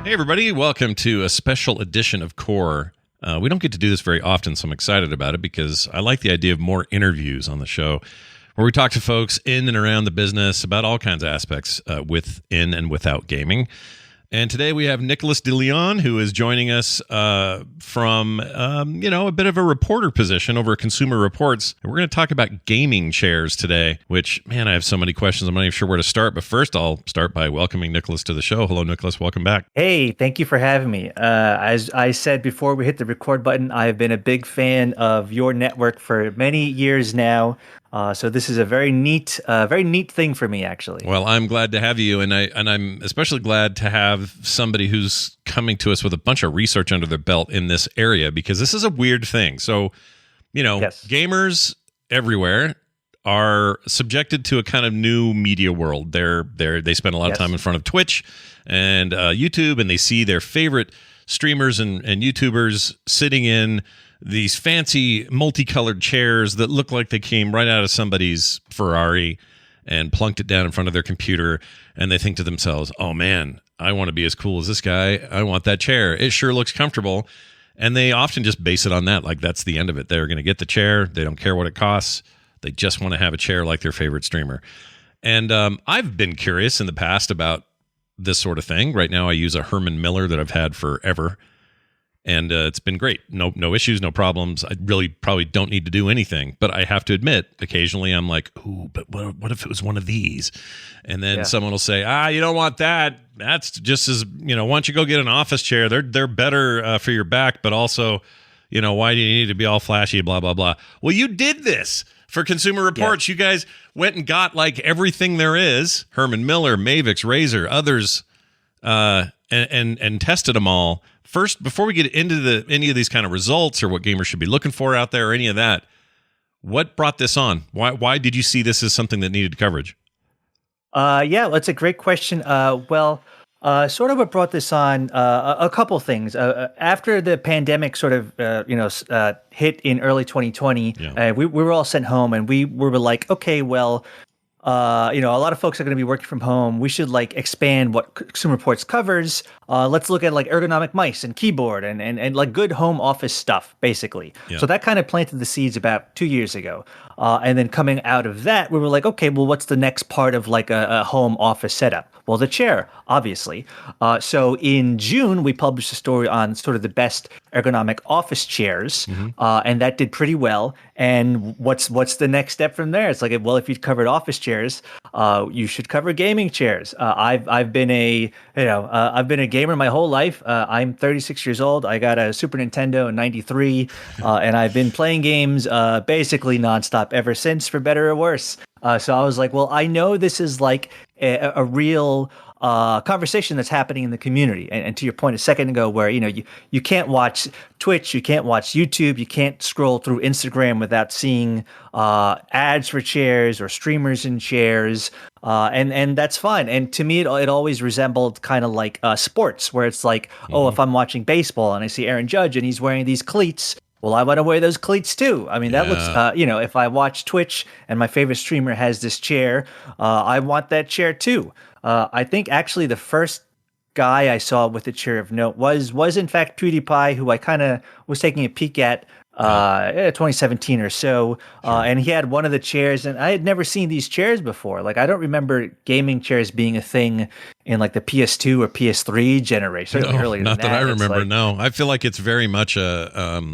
Hey, everybody. Welcome to a special edition of Core. We don't get to do this very often, so I'm excited about it because I like the idea of more interviews on the show where we talk to folks in and around the business about all kinds of aspects within and without gaming. And today we have Nicholas DeLeon, who is joining us from, a bit of a reporter position over at Consumer Reports. And we're going to talk about gaming chairs today, which, man, I have so many questions. I'm not even sure where to start. But first, I'll start by welcoming Nicholas to the show. Hello, Nicholas. Welcome back. Hey, thank you for having me. As I said before we hit the record button, I've been a big fan of your network for many years now. So this is a very neat thing for me, actually. Well, I'm glad to have you, and I'm especially glad to have somebody who's coming to us with a bunch of research under their belt in this area, because this is a weird thing. So, Yes. Gamers everywhere are subjected to a kind of new media world. They spend a lot of time in front of Twitch and YouTube, and they see their favorite streamers and YouTubers sitting in these fancy multicolored chairs that look like they came right out of somebody's Ferrari and plunked it down in front of their computer. And they think to themselves, oh man, I want to be as cool as this guy. I want that chair. It sure looks comfortable. And they often just base it on that. Like, that's the end of it. They're going to get the chair. They don't care what it costs. They just want to have a chair like their favorite streamer. And I've been curious in the past about this sort of thing. Right now I use a Herman Miller that I've had forever. And it's been great. No issues, no problems. I really probably don't need to do anything. But I have to admit, occasionally I'm like, ooh, but what if it was one of these? And then someone will say, you don't want that. That's just as, why don't you go get an office chair? They're better for your back, but also, why do you need to be all flashy, blah, blah, blah. Well, you did this for Consumer Reports. Yeah. You guys went and got like everything there is, Herman Miller, Mavix, Razer, others, and tested them all. First, before we get into any of these kind of results or what gamers should be looking for out there or any of that, what brought this on? Why did you see this as something that needed coverage? That's a great question. Sort of what brought this on, a couple things. After the pandemic sort of, hit in early 2020, we were all sent home, and we were like, okay, well, a lot of folks are going to be working from home. We should expand what Consumer Reports covers. Let's look at ergonomic mice and keyboard and like good home office stuff, basically. Yeah. So that kind of planted the seeds about 2 years ago. And then coming out of that, we were like, okay, well, what's the next part of a home office setup? Well, the chair, obviously. So in June, we published a story on sort of the best ergonomic office chairs, and that did pretty well. And what's the next step from there? It's like, well, if you've covered office chairs, you should cover gaming chairs. I've been a gamer my whole life. I'm 36 years old. I got a Super Nintendo in '93, and I've been playing games basically nonstop ever since, for better or worse. So I was like, well, I know this is like a real conversation that's happening in the community. And to your point a second ago, where you can't watch Twitch, you can't watch YouTube, you can't scroll through Instagram without seeing ads for chairs or streamers in chairs, and that's fine. And to me, it always resembled kind of like sports, where it's like, oh, if I'm watching baseball and I see Aaron Judge and he's wearing these cleats, well, I want to wear those cleats too. I mean, that looks, if I watch Twitch and my favorite streamer has this chair, I want that chair too. I think actually the first guy I saw with a chair of note was in fact PewDiePie, who I kind of was taking a peek at 2017 or so. Sure. And he had one of the chairs, and I had never seen these chairs before. Like, I don't remember gaming chairs being a thing in like the PS2 or PS3 generation. No, earlier not than that I remember. No, I feel like it's very much a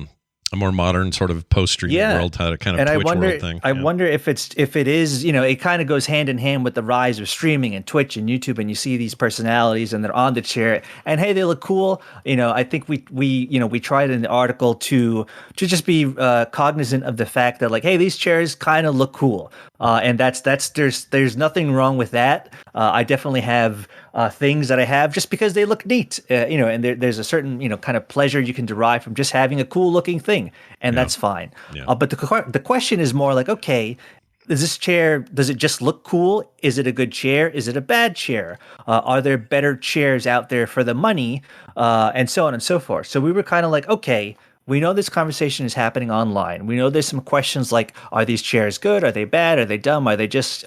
more modern sort of post-streaming world, kind of and Twitch world thing. I wonder if it is, it kind of goes hand in hand with the rise of streaming and Twitch and YouTube, and you see these personalities and they're on the chair and hey, they look cool. I think we tried in the article to just be cognizant of the fact that hey, these chairs kind of look cool. And there's nothing wrong with that. I definitely have things that I have just because they look neat, and there's a certain, kind of pleasure you can derive from just having a cool looking thing, and that's fine. Yeah. But the question is more like, okay, does it just look cool? Is it a good chair? Is it a bad chair? Are there better chairs out there for the money? And so on and so forth. So we were kind of like, okay, We know this conversation is happening online. We know there's some questions like, are these chairs good? Are they bad? Are they dumb? Are they just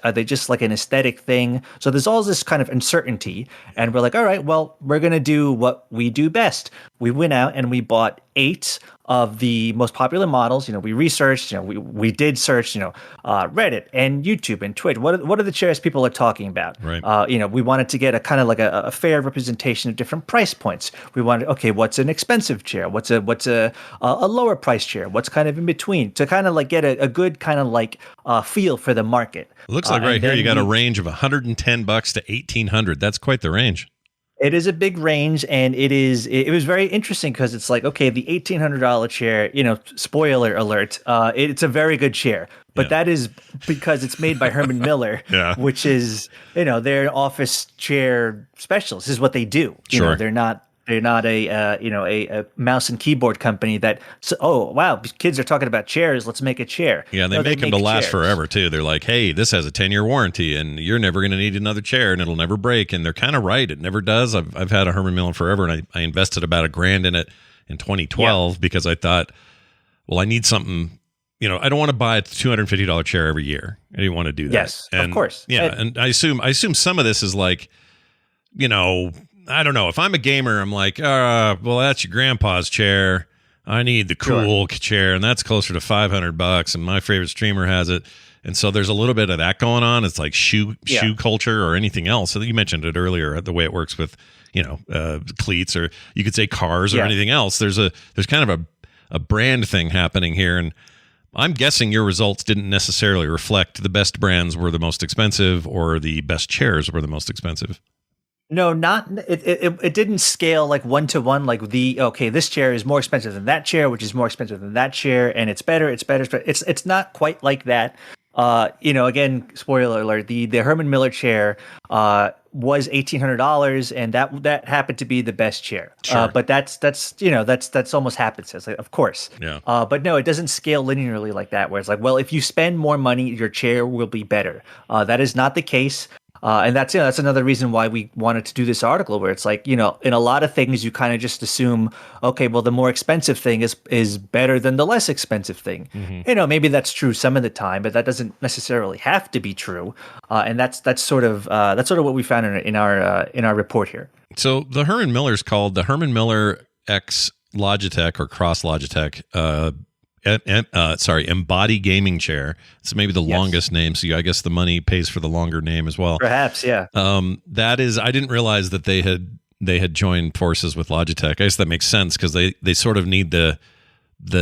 like an aesthetic thing? So there's all this kind of uncertainty. And we're like, all right, well, we're gonna do what we do best. We went out and we bought 8 of the most popular models. We researched, we did search, Reddit and YouTube and Twitch. What are the chairs people are talking about? Right. We wanted to get a kind of like a fair representation of different price points. We wanted, okay, what's an expensive chair? What's a lower price chair? What's kind of in between, to kind of like get a good kind of like feel for the market. It looks like right here you got a range of $110 to $1,800. That's quite the range. It is a big range, and it was very interesting because it's like, okay, the $1,800 chair, spoiler alert, it's a very good chair, but that is because it's made by Herman Miller, which is, they're an office chair specialist. This is what they do. Sure. They're not a mouse and keyboard company that, oh, wow, kids are talking about chairs, let's make a chair. Yeah, they make them to last forever, too. They're like, hey, this has a 10-year warranty, and you're never going to need another chair, and it'll never break. And they're kind of right. It never does. I've had a Herman Miller forever, and I invested about $1,000 in it in 2012 because I thought, well, I need something. I don't want to buy a $250 chair every year. I didn't want to do that. Yes, of course. Yeah, and I assume some of this is like, I don't know. If I'm a gamer, I'm like, well, that's your grandpa's chair. I need the cool chair, and that's closer to $500, and my favorite streamer has it. And so there's a little bit of that going on. It's like shoe culture or anything else. So you mentioned it earlier, the way it works with, cleats, or you could say cars or anything else. There's kind of a brand thing happening here, and I'm guessing your results didn't necessarily reflect the best brands were the most expensive or the best chairs were the most expensive. No, not it. It didn't scale like 1-to-1. Like this chair is more expensive than that chair, which is more expensive than that chair, and it's better. It's not quite like that. Again, spoiler alert: the Herman Miller chair was $1,800, and that happened to be the best chair. Sure. But that's almost happenstance, like, of course. Yeah. But no, it doesn't scale linearly like that. Where it's like, well, if you spend more money, your chair will be better. That is not the case. And that's another reason why we wanted to do this article, where it's like, in a lot of things you kind of just assume, okay, well, the more expensive thing is better than the less expensive thing. Mm-hmm. Maybe that's true some of the time, but that doesn't necessarily have to be true. And that's sort of what we found in our report here. So the Herman Miller is called the Herman Miller X Logitech or Cross Logitech. Embody gaming chair. It's maybe the longest name, so I guess the money pays for the longer name as well. Perhaps, yeah. That is, I didn't realize that they had joined forces with Logitech. I guess that makes sense because they sort of need the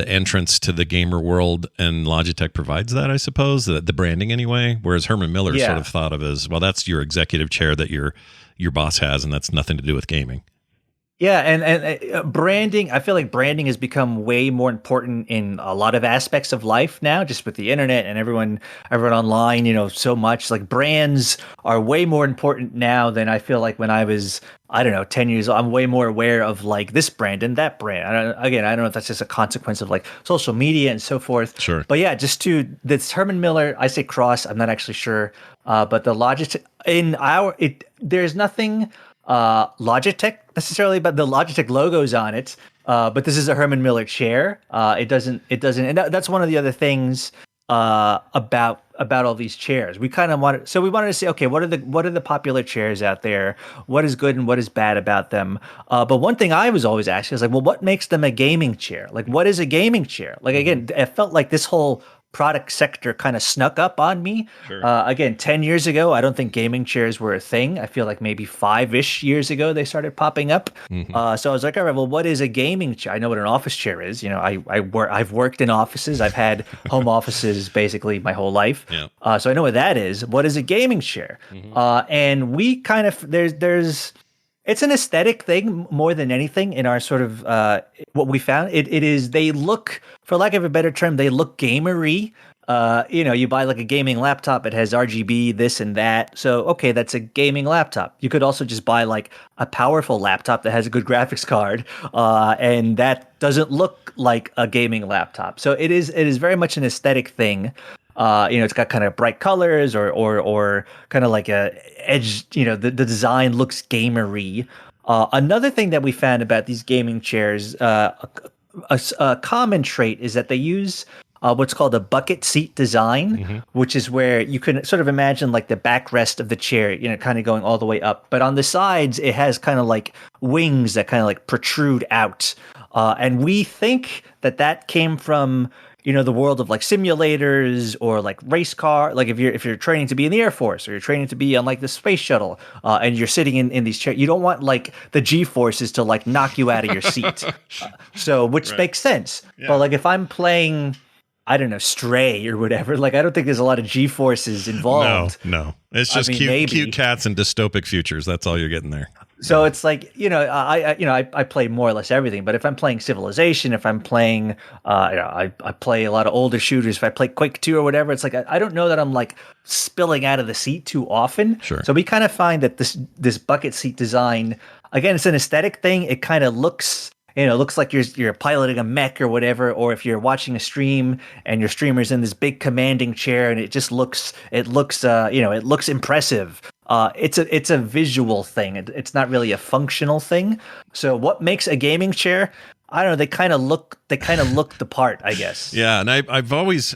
entrance to the gamer world, and Logitech provides that, I suppose, the branding anyway. Whereas Herman Miller sort of thought of as, well, that's your executive chair that your boss has, and that's nothing to do with gaming. Yeah, and branding, I feel like branding has become way more important in a lot of aspects of life now, just with the internet and everyone online, so much. Like, brands are way more important now than I feel like when I was, I don't know, 10 years old. I'm way more aware of like this brand and that brand. I don't know if that's just a consequence of like social media and so forth. Sure. But yeah, just to this Herman Miller, I say Cross, I'm not actually sure. But the Logitech there's nothing Logitech necessarily, but the Logitech logo's on it. But this is a Herman Miller chair. It doesn't, and that's one of the other things about all these chairs. We wanted to say, okay, what are the popular chairs out there? What is good and what is bad about them? But one thing I was always asking is like, well, what makes them a gaming chair? Like, what is a gaming chair? Like, again, it felt like this whole product sector kind of snuck up on me. Sure. Again, 10 years ago, I don't think gaming chairs were a thing. I feel like maybe 5-ish years ago they started popping up. Mm-hmm. So I was like, all right, well, what is a gaming chair? I know what an office chair is. I've worked in offices. I've had home offices basically my whole life. Yeah. So I know what that is. What is a gaming chair? Mm-hmm. And we kind of, it's an aesthetic thing more than anything in our sort of what we found. It is, they look, for lack of a better term, they look gamery. You buy like a gaming laptop, it has RGB, this and that. So, okay, that's a gaming laptop. You could also just buy like a powerful laptop that has a good graphics card, and that doesn't look like a gaming laptop. So it is very much an aesthetic thing. It's got kind of bright colors or kind of like a edge, the design looks gamery. Another thing that we found about these gaming chairs, a common trait is that they use what's called a bucket seat design, which is where you can sort of imagine like the backrest of the chair, kind of going all the way up. But on the sides, it has kind of like wings that kind of like protrude out. And we think that came from the world of like simulators or like race car. Like if you're training to be in the Air Force or you're training to be on like the space shuttle, and you're sitting in these chairs, you don't want like the G forces to like knock you out of your seat. So which Right. makes sense. Yeah. But like if I'm playing, I don't know, Stray or whatever, like I don't think there's a lot of G forces involved. No. It's just maybe. cute cats and dystopic futures. That's all you're getting there. So it's like, I play more or less everything, but if I'm playing Civilization, if I'm playing, I play a lot of older shooters, if I play Quake 2 or whatever, it's like, I don't know that I'm like spilling out of the seat too often. Sure. So we kind of find that this bucket seat design, again, it's an aesthetic thing. It kind of looks like you're piloting a mech or whatever, or if you're watching a stream and your streamer's in this big commanding chair and it looks impressive. It's a visual thing. It's not really a functional thing. So what makes a gaming chair? I don't know. They kind of look the part, I guess. Yeah, and I've always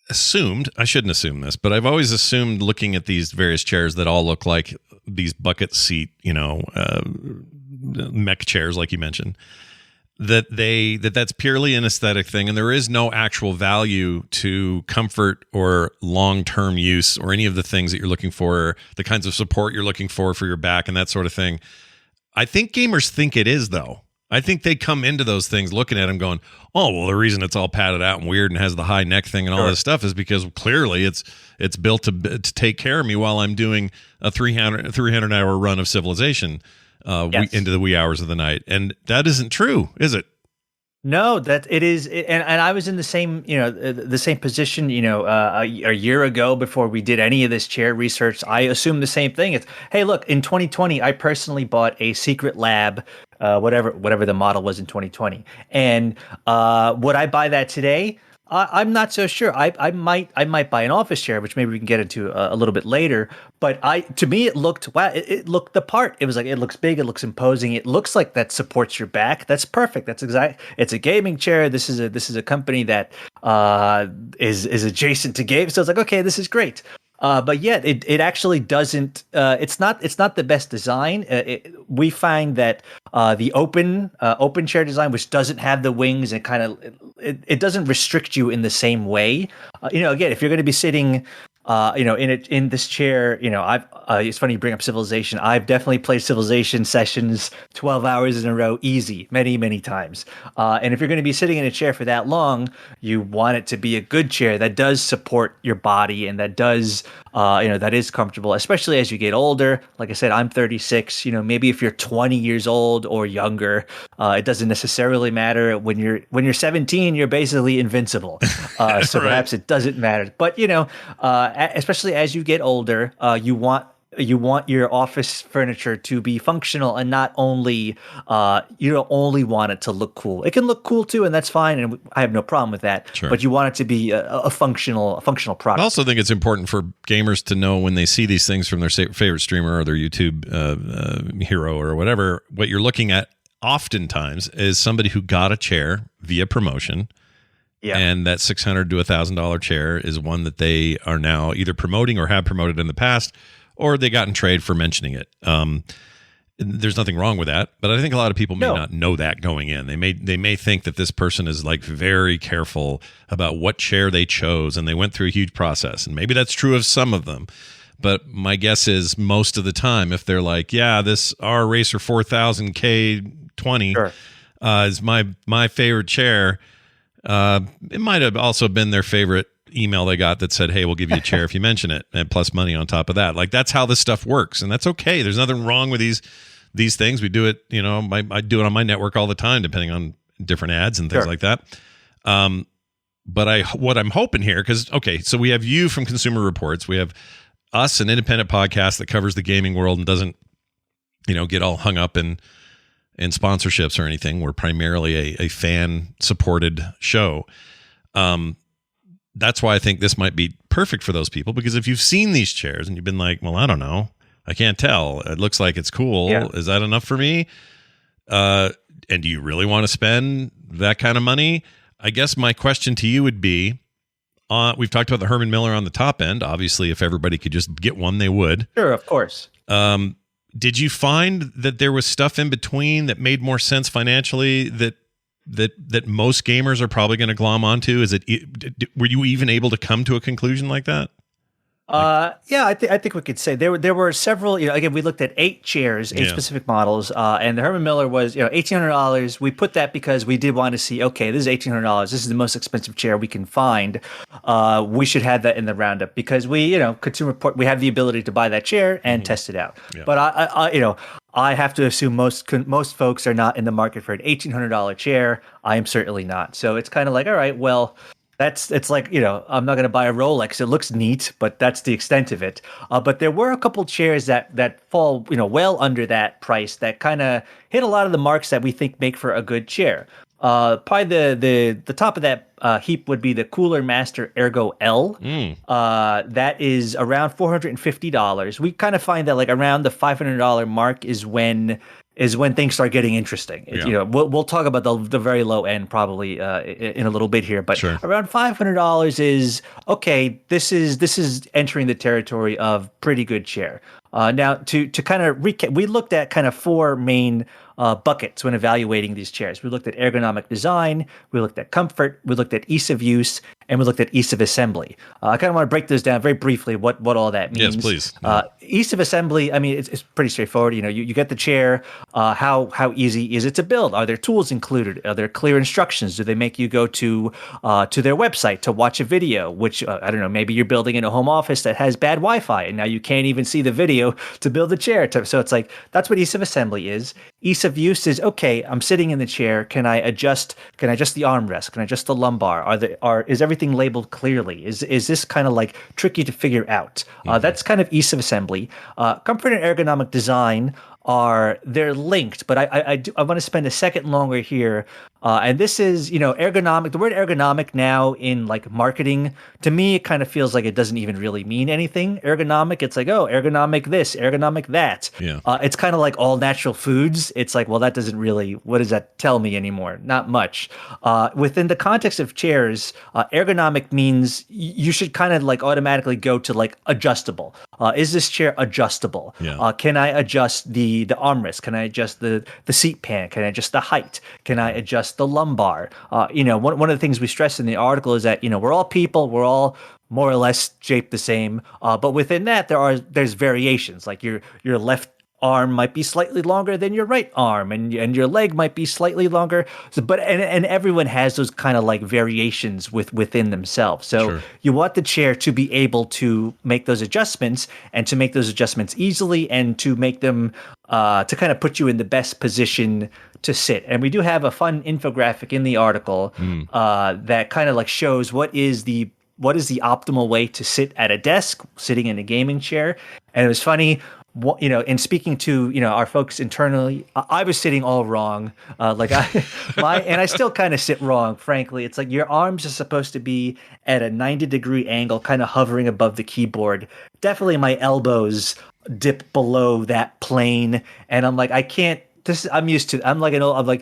assumed, I shouldn't assume this, but I've always assumed looking at these various chairs that all look like these bucket seat, mech chairs, like you mentioned, that's purely an aesthetic thing, and there is no actual value to comfort or long-term use or any of the things that you're looking for, the kinds of support you're looking for your back and that sort of thing. I think gamers think it is, though. I think they come into those things looking at them going, oh, well, the reason it's all padded out and weird and has the high neck thing and all this stuff is because clearly it's built to take care of me while I'm doing a 300 hour run of Civilization into the wee hours of the night. And that isn't true, is it? No, that it is, and I was in the same, the same position, a year ago before we did any of this chair research. I assumed the same thing. It's, hey, look, in 2020, I personally bought a Secret Lab, whatever the model was in 2020, and would I buy that today? I'm not so sure. I might buy an office chair, which maybe we can get into a little bit later. But to me, it looked it looked the part. It was like, it looks big, it looks imposing, it looks like that supports your back. That's perfect. That's exact. It's a gaming chair. This is a company that is adjacent to games. So it's like, okay, this is great. But yeah, it actually doesn't. It's not the best design. We find that the open chair design, which doesn't have the wings, and kind of it doesn't restrict you in the same way. Again, if you're going to be sitting, in this chair, it's funny you bring up Civilization. I've definitely played Civilization sessions 12 hours in a row, easy, many, many times. And if you're going to be sitting in a chair for that long, you want it to be a good chair that does support your body and that does, that is comfortable, especially as you get older. Like I said, I'm 36. Maybe if you're 20 years old or younger, it doesn't necessarily matter. When you're 17, you're basically invincible. So perhaps it doesn't matter. But especially as you get older, you want your office furniture to be functional and not only you don't only want it to look cool. It can look cool too, and that's fine, and I have no problem with that. Sure. But you want it to be a functional product. I also think it's important for gamers to know when they see these things from their favorite streamer or their YouTube hero or whatever, what you're looking at oftentimes is somebody who got a chair via promotion. Yeah. And that $600 to $1,000 chair is one that they are now either promoting or have promoted in the past, or they got in trade for mentioning it. There's nothing wrong with that, but I think a lot of people may not know that going in. They may think that this person is like very careful about what chair they chose, and they went through a huge process. And maybe that's true of some of them, but my guess is most of the time, if they're like, yeah, this R Racer 4000 K20 is my favorite chair. It might have also been their favorite email they got that said, hey, we'll give you a chair if you mention it, and plus money on top of that. Like, that's how this stuff works, and that's okay. There's nothing wrong with these things. We do it, I do it on my network all the time, depending on different ads and things like that. But what I'm hoping here, because, okay, so we have you from Consumer Reports. We have us, an independent podcast that covers the gaming world and doesn't, get all hung up in sponsorships or anything. We're primarily a fan-supported show. That's why I think this might be perfect for those people, because if you've seen these chairs and you've been like, well, I don't know, I can't tell. It looks like it's cool. Yeah. Is that enough for me? And do you really want to spend that kind of money? I guess my question to you would be, we've talked about the Herman Miller on the top end. Obviously, if everybody could just get one, they would. Sure, of course. Did you find that there was stuff in between that made more sense financially that most gamers are probably going to glom onto? Were you even able to come to a conclusion like that? Yeah, I think we could say there were several. Again, we looked at 8 chairs, 8 specific models, and the Herman Miller was $1,800. We put that because we did want to see. Okay, this is $1,800. This is the most expensive chair we can find. We should have that in the roundup because Consumer Report, we have the ability to buy that chair and test it out. Yeah. But I have to assume most folks are not in the market for an $1,800 chair. I am certainly not. So it's kind of like, all right, well. It's like, I'm not going to buy a Rolex. It looks neat, but that's the extent of it. But there were a couple chairs that fall, well under that price that kind of hit a lot of the marks that we think make for a good chair. Probably the top of that heap would be the Cooler Master Ergo L. That is around $450. We kind of find that like around the $500 mark is when things start getting interesting. Yeah. We'll talk about the very low end probably in a little bit here, but sure. Around $500 is okay. This is entering the territory of pretty good chair. Now to kind of recap, we looked at kind of 4 main buckets when evaluating these chairs. We looked at ergonomic design, we looked at comfort, we looked at ease of use, and we looked at ease of assembly. I kind of want to break those down very briefly, what all that means. Yes, please. Ease of assembly, I mean, it's pretty straightforward. You get the chair. How easy is it to build? Are there tools included? Are there clear instructions? Do they make you go to their website to watch a video, which, I don't know, maybe you're building in a home office that has bad Wi-Fi, and now you can't even see the video to build the chair. So it's like, that's what ease of assembly is. Ease of use is, okay, I'm sitting in the chair. Can I adjust the armrest? Can I adjust the lumbar? Is everything labeled clearly? Is this kind of like tricky to figure out? That's kind of ease of assembly. Comfort and ergonomic design they're linked, but I want to spend a second longer here. And this is, ergonomic. The word ergonomic now in like marketing, to me, it kind of feels like it doesn't even really mean anything. Ergonomic, it's like, oh, ergonomic this, ergonomic that. Yeah. It's kind of like all natural foods. It's like, well, that doesn't really, what does that tell me anymore? Not much. Within the context of chairs, ergonomic means you should kind of like automatically go to like adjustable. Is this chair adjustable? Yeah. Can I adjust the armrest? Can I adjust the seat pan? Can I adjust the height? Can I adjust the lumbar? One of the things we stress in the article is that we're all people, we're all more or less shaped the same, but within that there's variations. Like your left arm might be slightly longer than your right arm, and your leg might be slightly longer. So, and everyone has those kind of like variations within themselves. So sure. You want the chair to be able to make those adjustments, and to make those adjustments easily, and to make them to kind of put you in the best position to sit. And we do have a fun infographic in the article that kind of like shows what is the optimal way to sit at a desk, sitting in a gaming chair. And it was funny. In speaking to our folks internally, I was sitting all wrong. And I still kind of sit wrong. Frankly, it's like your arms are supposed to be at a 90-degree angle, kind of hovering above the keyboard. Definitely, my elbows dip below that plane, and I'm like, I can't. I'm used to. I'm like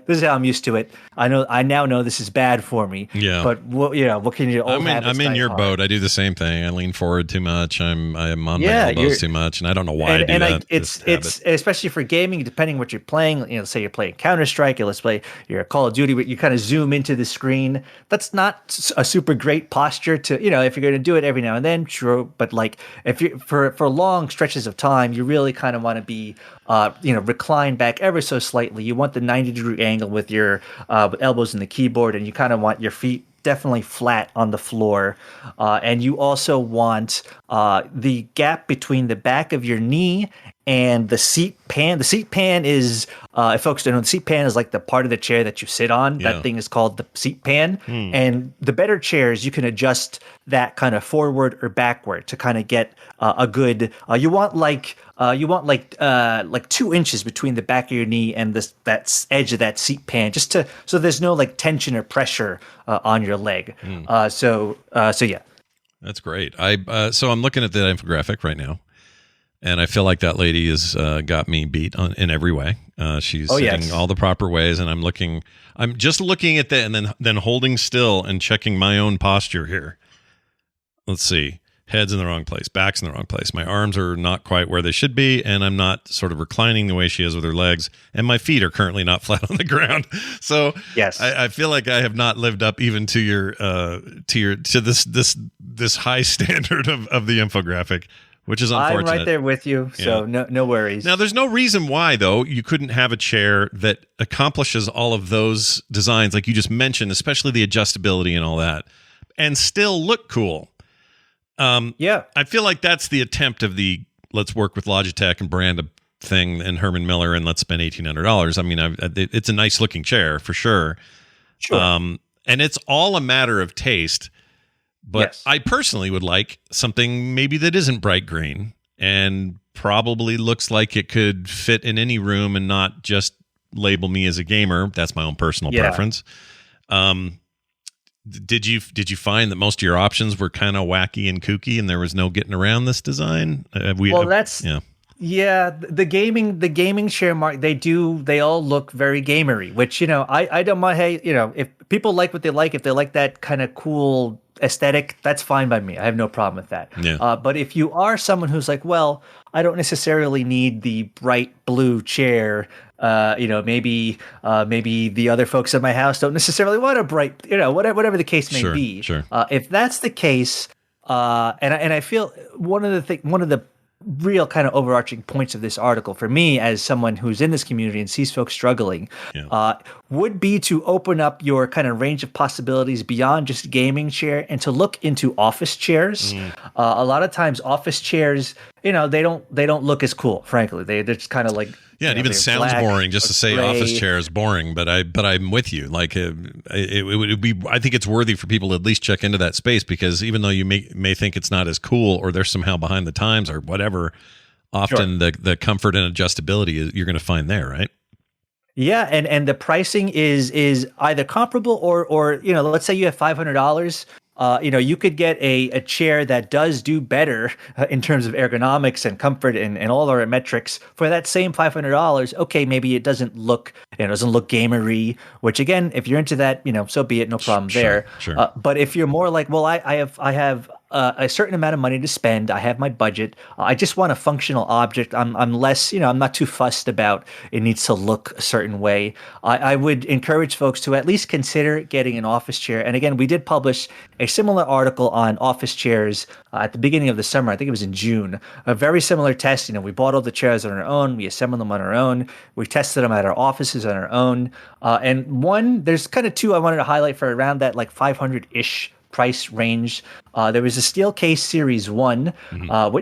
this is how I'm used to it. I now know this is bad for me. Yeah. But what can you do? I'm in your boat. I do the same thing. I lean forward too much. I'm on my elbows too much, and I don't know why I do that. It's especially for gaming, depending what you're playing. Say you're playing Counter-Strike, or let's play your Call of Duty, but you kind of zoom into the screen. That's not a super great posture to if you're going to do it every now and then, sure. But like if you for long stretches of time, you really kind of want to be recline back ever so slightly. You want the 90-degree angle with your elbows in the keyboard, and you kind of want your feet definitely flat on the floor. And you also want the gap between the back of your knee and the seat pan. The seat pan is, if folks don't know, the seat pan is like the part of the chair that you sit on. Yeah. That thing is called the seat pan. And the better chairs, you can adjust that kind of forward or backward to kind of get a good. You want like 2 inches between the back of your knee and that edge of that seat pan, so there's no like tension or pressure on your leg. So yeah. That's great. So I'm looking at the infographic right now. And I feel like that lady has got me beat in every way. She's sitting all the proper ways, and I'm just looking at that, and then holding still and checking my own posture here. Let's see. Head's in the wrong place. Back's in the wrong place. My arms are not quite where they should be, and I'm not sort of reclining the way she is with her legs. And my feet are currently not flat on the ground. So yes, I feel like I have not lived up even to this high standard of the infographic, which is unfortunate. I'm right there with you, so no worries. Now, there's no reason why, though, you couldn't have a chair that accomplishes all of those designs, like you just mentioned, especially the adjustability and all that, and still look cool. I feel like that's the attempt of the let's work with Logitech and brand a thing and Herman Miller and let's spend $1,800. I mean, it's a nice looking chair for sure. Sure. And it's all a matter of taste. But I personally would like something maybe that isn't bright green and probably looks like it could fit in any room and not just label me as a gamer. That's my own personal preference. Did you find that most of your options were kind of wacky and kooky and there was no getting around this design? The gaming chair market, they all look very gamery, which, I don't mind. Hey, if people like what they like, if they like that kind of cool aesthetic, that's fine by me. I have no problem with that. Yeah. But if you are someone who's like, well, I don't necessarily need the bright blue chair. Maybe the other folks in my house don't necessarily want a bright, whatever the case may be. Sure. If that's the case, and I feel one of the real kind of overarching points of this article for me as someone who's in this community and sees folks struggling would be to open up your kind of range of possibilities beyond just gaming chair and to look into office chairs. A lot of times office chairs, they don't look as cool, frankly. They're just kind of like, it even sounds boring just to say gray. Office chair is boring, but I'm with you. Like it would be. I think it's worthy for people to at least check into that space because even though you may think it's not as cool or they're somehow behind the times or whatever, often the comfort and adjustability you're going to find there, right? Yeah, and the pricing is either comparable or let's say you have $500. You could get a chair that does do better in terms of ergonomics and comfort and all our metrics for that same $500. Okay, maybe it doesn't look gamery, which again, if you're into that, so be it, no problem there. Sure. But if you're more like, well, I have a certain amount of money to spend. I have my budget. I just want a functional object. I'm less, I'm not too fussed about it needs to look a certain way. I would encourage folks to at least consider getting an office chair. And again, we did publish a similar article on office chairs at the beginning of the summer. I think it was in June. A very similar test. We bought all the chairs on our own. We assembled them on our own. We tested them at our offices on our own. And there's kind of two I wanted to highlight for around that like 500-ish price range. There was a Steelcase Series 1.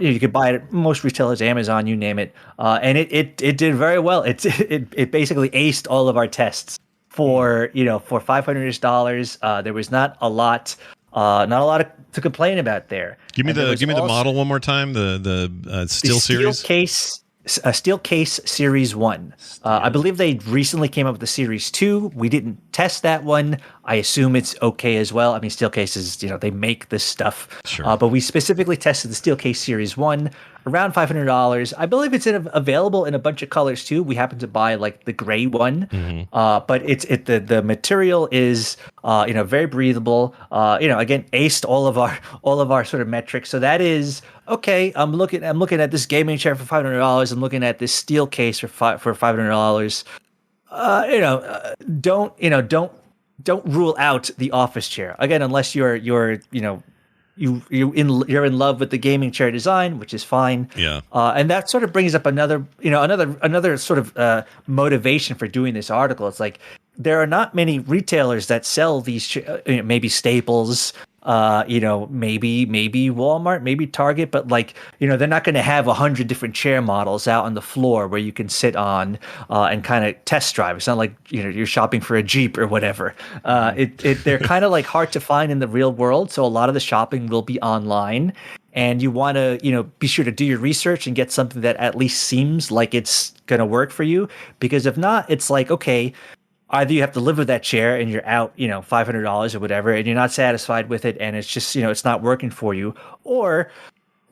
You could buy it at most retailers, Amazon, you name it. And it did very well. It basically aced all of our tests for $500. There was not a lot to complain about there. Give me the model one more time. The Series. Steelcase Series 1. I believe they recently came up with the Series 2. We didn't test that one. I assume it's okay as well. I mean, Steelcase is, they make this stuff. Sure. But we specifically tested the Steelcase Series 1, around $500. I believe it's available in a bunch of colors too. We happen to buy like the gray one. But the material is very breathable. Again, aced all of our sort of metrics. So that is okay. I'm looking at this gaming chair for $500. I'm looking at this Steelcase for $500. Don't rule out the office chair again, unless you're in love with the gaming chair design, which is fine. Yeah. And that sort of brings up another sort of motivation for doing this article. It's like there are not many retailers that sell these, maybe Staples, maybe Walmart, maybe Target, but they're not going to have 100 different chair models out on the floor where you can sit on and kind of test drive. It's not like you're shopping for a Jeep or whatever. They're kind of like hard to find in the real world, so a lot of the shopping will be online. And you want to, be sure to do your research and get something that at least seems like it's going to work for you. Because if not, it's like, okay, either you have to live with that chair and you're out, $500 or whatever, and you're not satisfied with it, and it's just, it's not working for you, or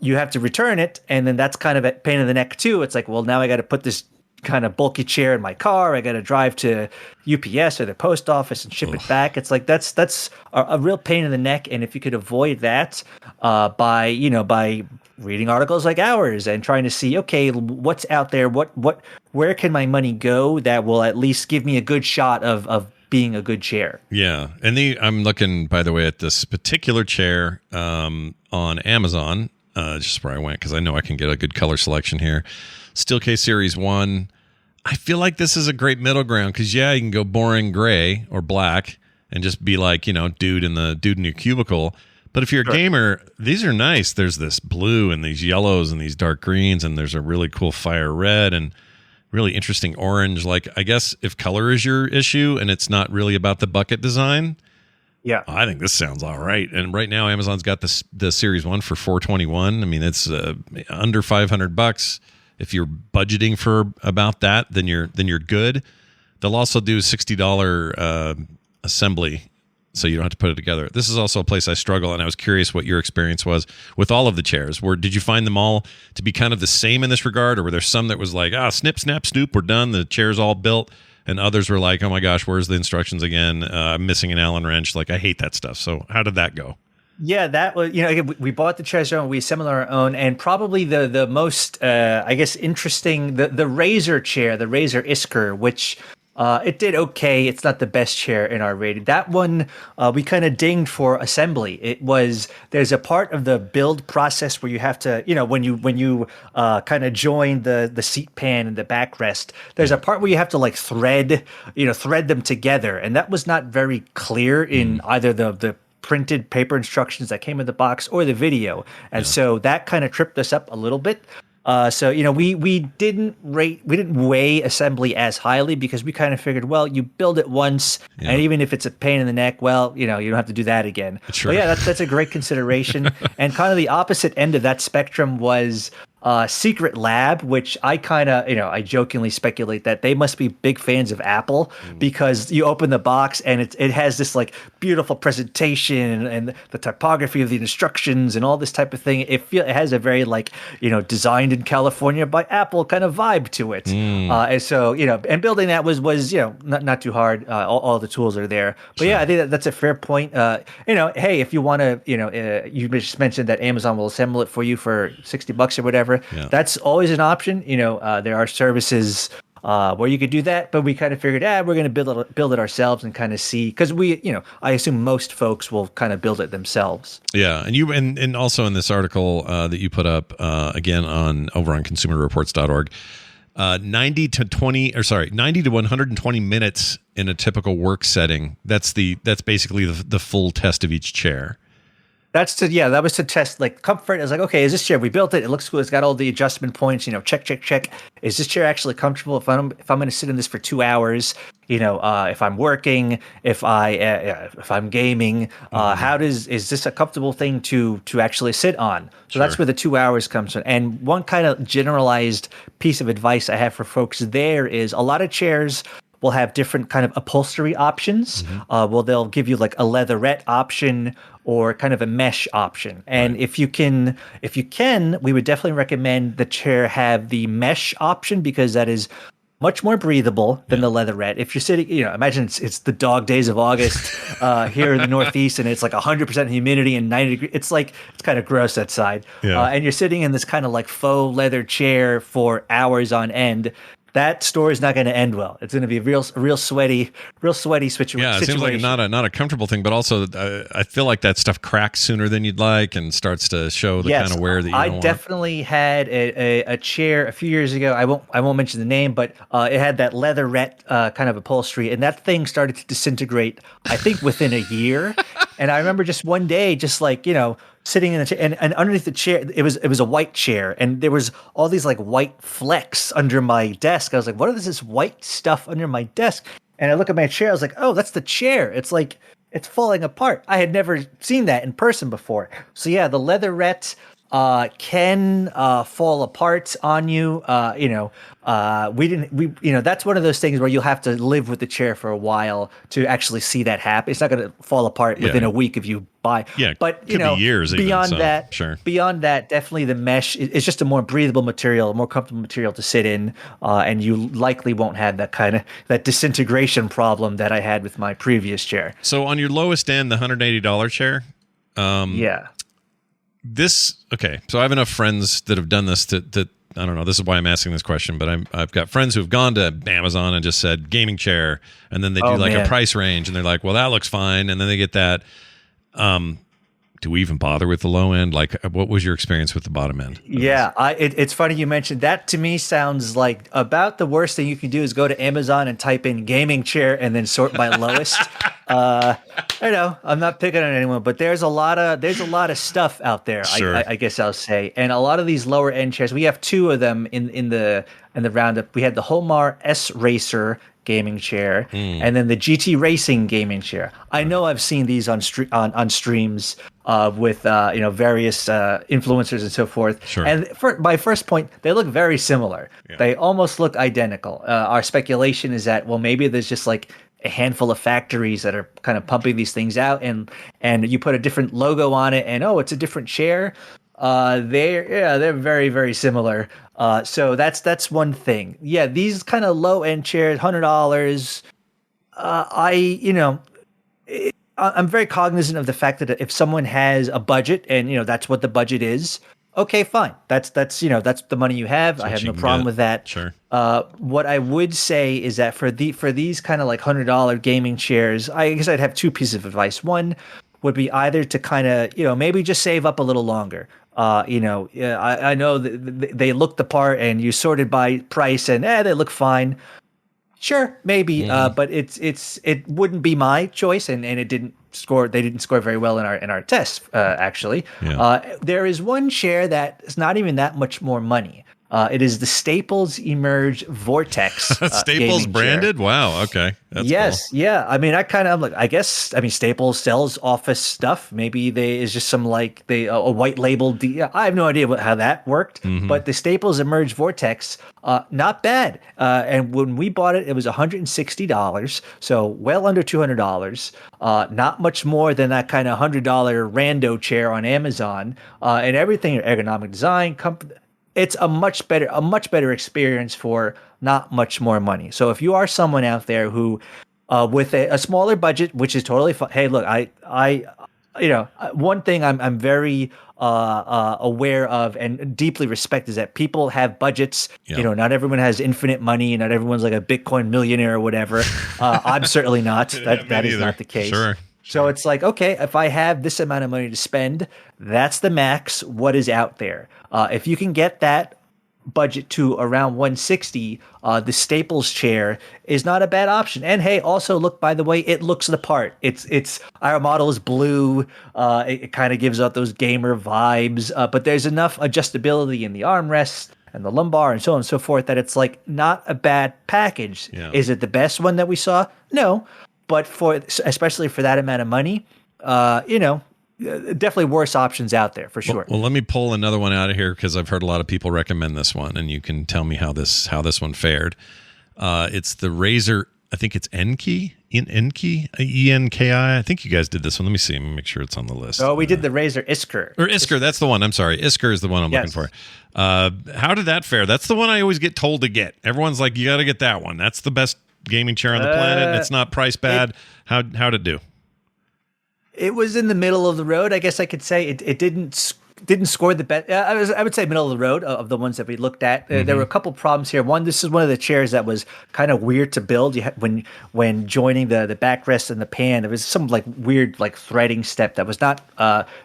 you have to return it, and then that's kind of a pain in the neck too. It's like, well, now I got to put this kind of bulky chair in my car. I got to drive to UPS or the post office and ship it back. It's like that's a real pain in the neck. And if you could avoid that by reading articles like ours and trying to see, okay, what's out there, where can my money go that will at least give me a good shot of being a good chair. Yeah, and I'm looking, by the way, at this particular chair on Amazon. Just where I went because I know I can get a good color selection here. Steelcase Series 1. I feel like this is a great middle ground because, yeah, you can go boring gray or black and just be like, dude in your cubicle. But if you're a gamer, these are nice. There's this blue and these yellows and these dark greens, and there's a really cool fire red and really interesting orange. Like, I guess if color is your issue and it's not really about the bucket design, yeah, I think this sounds all right. And right now, Amazon's got the Series 1 for $421. I mean, it's under $500. If you're budgeting for about that, then you're good. They'll also do $60 assembly, so you don't have to put it together. This is also a place I struggle, and I was curious what your experience was with all of the chairs. Did you find them all to be kind of the same in this regard, or were there some that was like, snip, snap, snoop, we're done, the chair's all built, and others were like, oh my gosh, where's the instructions again? I'm missing an Allen wrench. Like, I hate that stuff. So how did that go? Yeah, that was, again, we bought the chairs and we assembled our own, and probably the most, I guess, interesting, the Razor chair, the Razor Isker, which it did okay. It's not the best chair in our rating. That one, we kind of dinged for assembly. There's a part of the build process where you have to, when you kind of join the seat pan and the backrest, there's a part where you have to like thread them together. And that was not very clear in either the printed paper instructions that came in the box or the video. And so that kind of tripped us up a little bit. So we didn't weigh assembly as highly because we kind of figured, well, you build it once, and even if it's a pain in the neck, well, you don't have to do that again. Sure. But yeah, that's a great consideration. And kind of the opposite end of that spectrum was Secret Lab, which I kind of, I jokingly speculate that they must be big fans of Apple because you open the box and it has this like beautiful presentation and the typography of the instructions and all this type of thing. It has a very like, designed in California by Apple kind of vibe to it. And so, and building that was not too hard. All the tools are there. But yeah, I think that's a fair point. Hey, if you want to, you just mentioned that Amazon will assemble it for you for $60 or whatever. Yeah. That's always an option. There are services where you could do that, but we kind of figured, we're going to build it ourselves and kind of see, because I assume most folks will kind of build it themselves. Yeah, and you and also in this article that you put up again over on consumerreports.org, 90 to 120 minutes in a typical work setting. That's basically the full test of each chair. That was to test like comfort. I was like, okay, is this chair, we built it, it looks cool, it's got all the adjustment points, check. Is this chair actually comfortable if I'm going to sit in this for 2 hours? If I'm working, if I'm gaming, is this a comfortable thing to actually sit on? So that's where the 2 hours comes from. And one kind of generalized piece of advice I have for folks there is a lot of chairs will have different kind of upholstery options. They'll give you like a leatherette option or kind of a mesh option. And if you can, we would definitely recommend the chair have the mesh option because that is much more breathable than the leatherette. If you're sitting, imagine it's the dog days of August here in the Northeast, and it's like 100% humidity and 90 degrees. It's kind of gross outside. And you're sitting in this kind of like faux leather chair for hours on end. That story is not going to end well. It's going to be a real sweaty situation. Yeah, it seems like not a comfortable thing, but also I feel like that stuff cracks sooner than you'd like and starts to show the kind of wear that you don't want. I definitely had a chair a few years ago. I won't mention the name, but it had that leatherette kind of upholstery, and that thing started to disintegrate, I think, within a year. And I remember just one day, just like, sitting in the chair, and underneath the chair, it was a white chair, and there was all these like white flecks under my desk. I was like, what is this white stuff under my desk? And I look at my chair, I was like, oh, that's the chair. It's like, it's falling apart. I had never seen that in person before. So yeah, the leatherette, can fall apart on you. That's one of those things where you'll have to live with the chair for a while to actually see that happen. It's not going to fall apart within a week if you buy. Yeah, but could be years beyond even, that, sure. Beyond that, definitely the mesh is just a more breathable material, a more comfortable material to sit in, and you likely won't have that disintegration problem that I had with my previous chair. So on your lowest end, the $180 chair. Yeah. So I have enough friends that have done this to I don't know, this is why I'm asking this question, but I've got friends who've gone to Amazon and just said gaming chair, and then they do a price range, and they're like, well, that looks fine, and then they get that. Do we even bother with the low end? Like, what was your experience with the bottom end? Yeah, it's funny you mentioned that. To me, sounds like about the worst thing you can do is go to Amazon and type in gaming chair and then sort by lowest. I'm not picking on anyone, but there's a lot of stuff out there. Sure. I guess I'll say, and a lot of these lower end chairs. We have two of them in the roundup. We had the Homar S Racer gaming chair, and then the GT Racing gaming chair. I know I've seen these on streams with various influencers and so forth. Sure. And for my first point, they look very similar. Yeah. They almost look identical. Our speculation is that, well, maybe there's just like a handful of factories that are kind of pumping these things out, and you put a different logo on it, and it's a different chair. They're very, very similar. So that's one thing. Yeah, these kind of low end chairs, $100. I'm very cognizant of the fact that if someone has a budget and that's what the budget is, okay, fine. That's the money you have. I have no problem with that. Sure. What I would say is that for these kind of like $100 gaming chairs, I guess I'd have two pieces of advice. One would be either to kind of maybe just save up a little longer. I know they look the part and you sorted by price and they look fine. Sure, maybe, but it wouldn't be my choice, and it didn't score. They didn't score very well in our test. Actually, there is one chair that is not even that much more money. It is the Staples Emerge Vortex. Staples branded? Chair. Wow. Okay. That's cool. Yeah. I mean, I'm like, I guess, Staples sells office stuff. Maybe is just some like a white label. I have no idea how that worked, but the Staples Emerge Vortex, not bad. And when we bought it, it was $160. So well under $200. Not much more than that kind of $100 rando chair on Amazon. And everything, ergonomic design, comfort. It's a much better experience for not much more money. So if you are someone out there who, with a smaller budget, which is totally fine. Hey, look, one thing I'm very aware of and deeply respect is that people have budgets. Yep. Not everyone has infinite money. Not everyone's like a Bitcoin millionaire or whatever. I'm certainly not. That is not the case. Sure. So it's like, okay, if I have this amount of money to spend, that's the max. What is out there? If you can get that budget to around 160, the Staples chair is not a bad option. And hey, also look, by the way, it looks the part. It's our model is blue. It kind of gives out those gamer vibes. But there's enough adjustability in the armrest and the lumbar and so on and so forth that it's like not a bad package. Yeah. Is it the best one that we saw? No. But especially for that amount of money, definitely worse options out there for sure. Well, let me pull another one out of here because I've heard a lot of people recommend this one, and you can tell me how this one fared. It's the Razer. I think it's Enki, Enki. I think you guys did this one. Let me see. Let me make sure it's on the list. Oh, we did the Razer Isker. Or Isker. That's the one. I'm sorry. Isker is the one I'm looking for. How did that fare? That's the one I always get told to get. Everyone's like, you got to get that one. That's the best gaming chair on the planet. It's not price bad. How'd it do? It was in the middle of the road, I guess I could say. It didn't score the best. I would say middle of the road of the ones that we looked at. There were a couple problems here. One, this is one of the chairs that was kind of weird to build. You had, when joining the backrest and the pan, there was some like weird like threading step that was not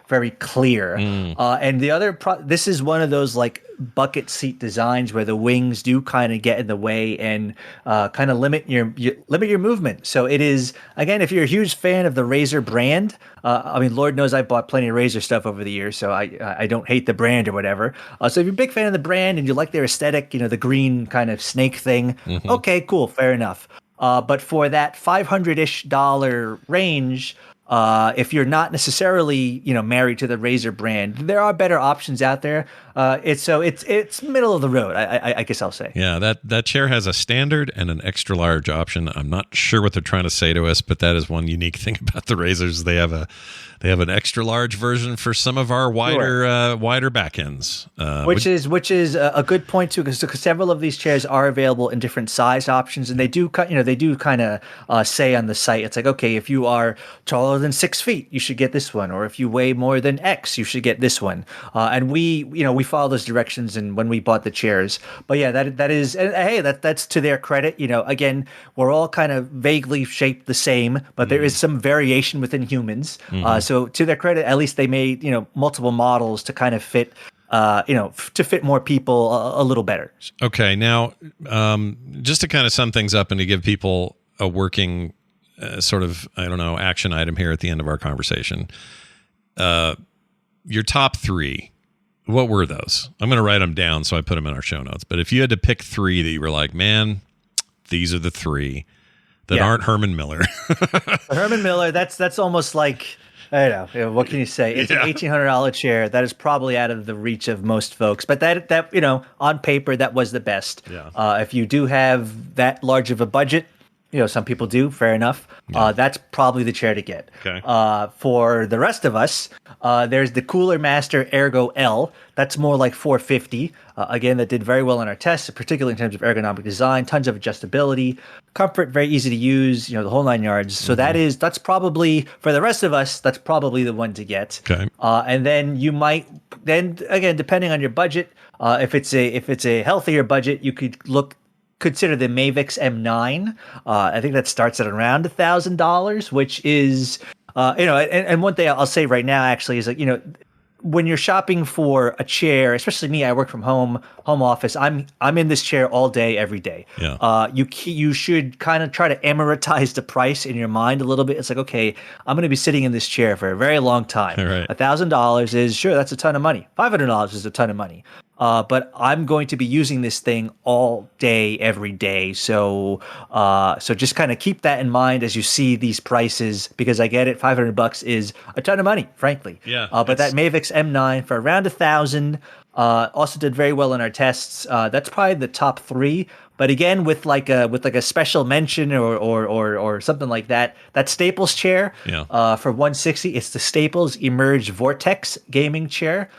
very clear. And the other, this is one of those like bucket seat designs where the wings do kind of get in the way and kind of limit your movement. So it is, again, if you're a huge fan of the Razer brand, Lord knows I've bought plenty of Razer stuff over the years, so I don't hate the brand or whatever. So if you're a big fan of the brand and you like their aesthetic, the green kind of snake thing, okay, cool, fair enough. But for that $500-ish range, If you're not necessarily, married to the Razer brand, there are better options out there. It's middle of the road, I guess I'll say. Yeah, that chair has a standard and an extra large option. I'm not sure what they're trying to say to us, but that is one unique thing about the Razers. They have an extra large version for some of our wider back ends, which is a good point too, because several of these chairs are available in different size options, and they do kind of say on the site, it's like, okay, if you are taller than 6 feet, you should get this one, or if you weigh more than X, you should get this one. And we follow those directions, and when we bought the chairs, but yeah, that is, and hey, that's to their credit. Again, we're all kind of vaguely shaped the same, but there is some variation within humans. So to their credit, at least they made multiple models to kind of fit to fit more people a little better. Okay, now just to kind of sum things up and to give people a working sort of, I don't know, action item here at the end of our conversation. Your top 3, what were those? I'm going to write them down so I put them in our show notes. But if you had to pick 3 that you were like, man, these are the 3 that aren't Herman Miller. Herman Miller, that's almost like, I don't know, what can you say? It's an $1,800 chair that is probably out of the reach of most folks. But that on paper, that was the best. Yeah. If you do have that large of a budget, some people do, fair enough. Yeah. That's probably the chair to get. Okay. For the rest of us, there's the Cooler Master Ergo L. That's more like $450. Again, that did very well in our tests, particularly in terms of ergonomic design, tons of adjustability, comfort, very easy to use, the whole 9 yards. So that's probably, for the rest of us, that's probably the one to get. Okay. And then again, depending on your budget, if it's a healthier budget, you could consider the Mavix M9. I think that starts at around $1,000, which is, and one thing I'll say right now actually is, like, when you're shopping for a chair, especially me, I work from home office. I'm in this chair all day, every day. Yeah. You should kind of try to amortize the price in your mind a little bit. It's like, okay, I'm going to be sitting in this chair for a very long time. Right. $1,000 is, sure, that's a ton of money. $500 is a ton of money. But I'm going to be using this thing all day, every day. So just kind of keep that in mind as you see these prices, because I get it, $500 is a ton of money, frankly. Yeah. But that Mavix M9 for around $1,000 also did very well in our tests. That's probably the top 3. But again, with like a special mention or something like that, that Staples chair, for $160, it's the Staples Emerge Vortex gaming chair.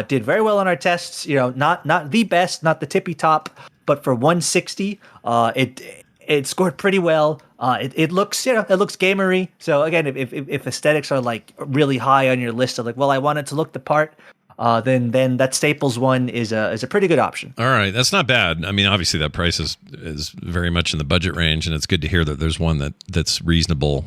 Did very well on our tests. Not the best, not the tippy top, but for $160, it scored pretty well. It looks gamery. So again, if aesthetics are like really high on your list of like, well, I want it to look the part, then that Staples one is a pretty good option. All right, that's not bad. I mean, obviously that price is very much in the budget range, and it's good to hear that there's one that's reasonable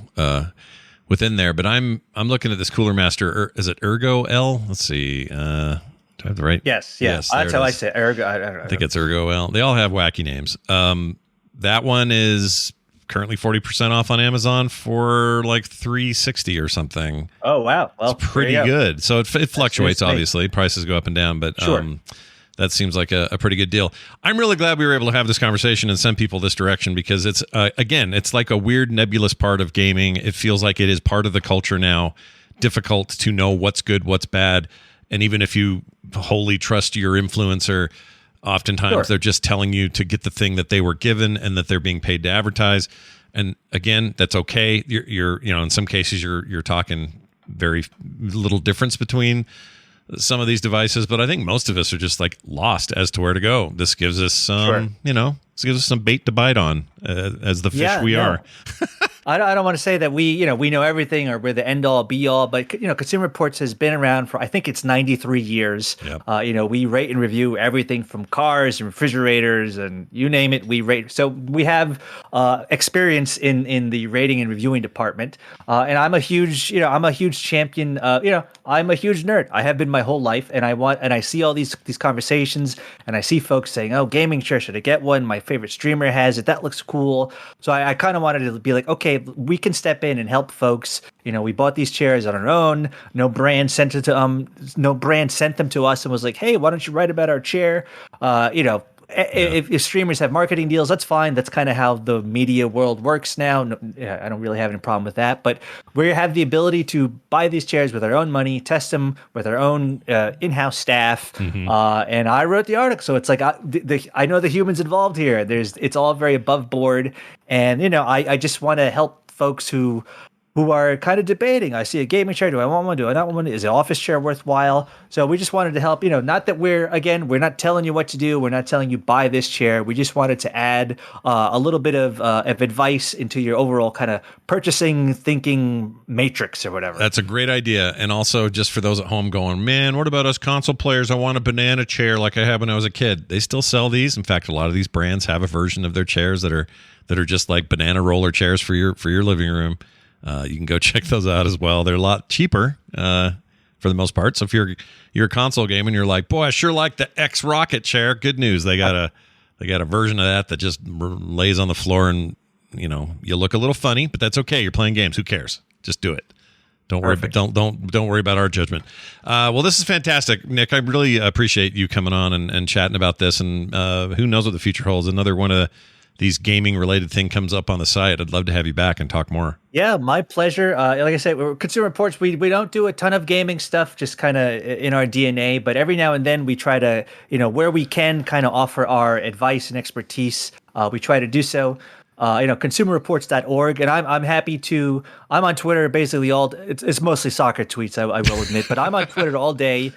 within there. But I'm looking at this Cooler Master. Is it Ergo L? Let's see. Do I have the right? Yes. That's how I say it. Ergo. I think it's Ergo L. They all have wacky names. That one is currently 40% off on Amazon for like $360 or something. Oh wow! Well, it's pretty good. So it fluctuates, obviously. Prices go up and down, but sure. That seems like a pretty good deal. I'm really glad we were able to have this conversation and send people this direction, because it's again, it's like a weird nebulous part of gaming. It feels like it is part of the culture now. Difficult to know what's good, what's bad, and even if you wholly trust your influencer, oftentimes they're just telling you to get the thing that they were given and that they're being paid to advertise. And again, that's okay. You're in some cases you're talking very little difference between some of these devices, but I think most of us are just like lost as to where to go. This gives us some, this gives us some bait to bite on as the fish we are. I don't want to say that we know everything or we're the end all be all, but Consumer Reports has been around for, I think it's 93 years. Yep. We rate and review everything from cars and refrigerators and you name it, we rate. So we have experience in the rating and reviewing department. And I'm a huge champion. I'm a huge nerd. I have been my whole life, and I see all these conversations, and I see folks saying, "Oh, gaming chair, should I get one? My favorite streamer has it. That looks cool." So I kind of wanted to be like, okay, we can step in and help folks. We bought these chairs on our own. No brand sent them to us and was like, "Hey, why don't you write about our chair?" if streamers have marketing deals, that's fine. That's kind of how the media world works now. No, yeah, I don't really have any problem with that. But we have the ability to buy these chairs with our own money, test them with our own in-house staff. And I wrote the article, so it's like I know the humans involved here. It's all very above board, and I just want to help folks who are kind of debating. I see a gaming chair. Do I want one? Do I not want one? Is an office chair worthwhile? So we just wanted to help, not that we're not telling you what to do. We're not telling you buy this chair. We just wanted to add a little bit of advice into your overall kind of purchasing thinking matrix or whatever. That's a great idea. And also just for those at home going, man, what about us console players? I want a banana chair like I had when I was a kid. They still sell these. In fact, a lot of these brands have a version of their chairs that are just like banana roller chairs for your living room. You can go check those out as well. They're a lot cheaper for the most part. So if you're a console game and you're like, boy, I sure like the X Rocket chair. Good news, they got a version of that just lays on the floor, and you look a little funny, but that's okay. You're playing games. Who cares? Just do it. Don't worry. Don't worry about our judgment. Well, this is fantastic, Nick. I really appreciate you coming on and chatting about this. And who knows what the future holds? Another one of these gaming related thing comes up on the site. I'd love to have you back and talk more. Yeah, my pleasure. Like I said, we're Consumer Reports. We don't do a ton of gaming stuff, just kind of in our DNA. But every now and then we try to, where we can, kind of offer our advice and expertise. We try to do so. Consumerreports.org, and I'm happy to. I'm on Twitter basically it's mostly soccer tweets, I will admit, but I'm on Twitter all day.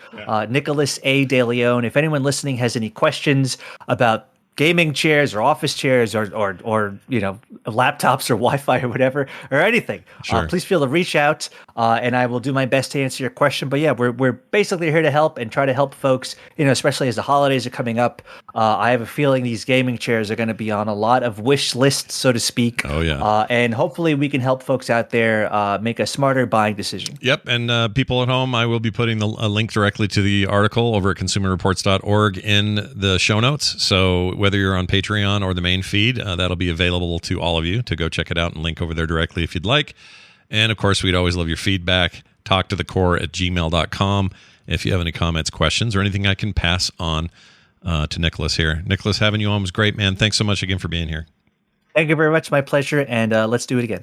Nicholas A. De Leon. If anyone listening has any questions about gaming chairs or office chairs or laptops or Wi-Fi or whatever or anything, please feel to reach out, and I will do my best to answer your question. But yeah, we're basically here to help and try to help folks, especially as the holidays are coming up. I have a feeling these gaming chairs are going to be on a lot of wish lists, so to speak. Oh yeah. And hopefully we can help folks out there make a smarter buying decision. Yep. And people at home, I will be putting a link directly to the article over at consumerreports.org in the show notes. So whether you're on Patreon or the main feed, that'll be available to all of you to go check it out and link over there directly if you'd like. And of course, we'd always love your feedback. talktothecore@gmail.com if you have any comments, questions, or anything I can pass on to Nicholas here. Nicholas, having you on was great, man. Thanks so much again for being here. Thank you very much. My pleasure. And let's do it again.